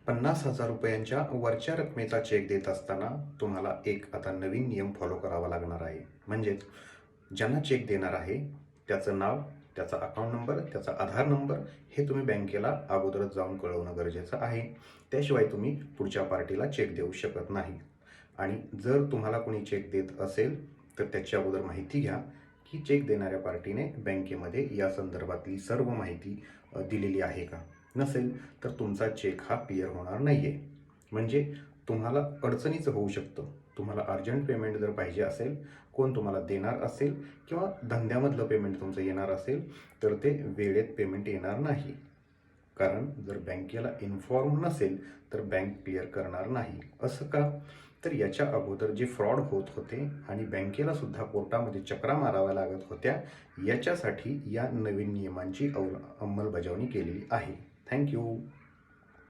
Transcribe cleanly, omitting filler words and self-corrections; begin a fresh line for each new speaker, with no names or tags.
50,000 रुपयांच्या वरच्या रकमेचा चेक देत असताना तुम्हाला एक आता नवीन नियम फॉलो करावा लागणार आहे. म्हणजेच ज्यांना चेक देणार आहे त्याचं नाव, त्याचा अकाउंट नंबर, त्याचा आधार नंबर हे तुम्ही बँकेला अगोदरच जाऊन कळवणं गरजेचं आहे. त्याशिवाय तुम्ही पुढच्या पार्टीला चेक देऊ शकत नाही. आणि जर तुम्हाला कोणी चेक देत असेल तर त्याची अगोदर माहिती घ्या की चेक देणाऱ्या पार्टीने बँकेमध्ये या संदर्भातली सर्व माहिती दिलेली आहे का. नसेल तर तुमचा चेक हा क्लिअर होणार नाही आहे. म्हणजे तुम्हाला अडचणीचं होऊ शकतं. तुम्हाला अर्जंट पेमेंट जर पाहिजे असेल, कोण तुम्हाला देणार असेल किंवा धंद्यामधलं पेमेंट तुमचं येणार असेल तर ते वेळेत पेमेंट येणार नाही. कारण जर बँकेला इन्फॉर्म नसेल तर बँक क्लिअर करणार नाही. असं का? तर याच्या अगोदर जे फ्रॉड होत होते आणि बँकेला सुद्धा कोर्टामध्ये चकरा माराव्या लागत होत्या, याच्यासाठी या नवीन नियमांची अंमलबजावणी केलेली आहे. थँक्यू.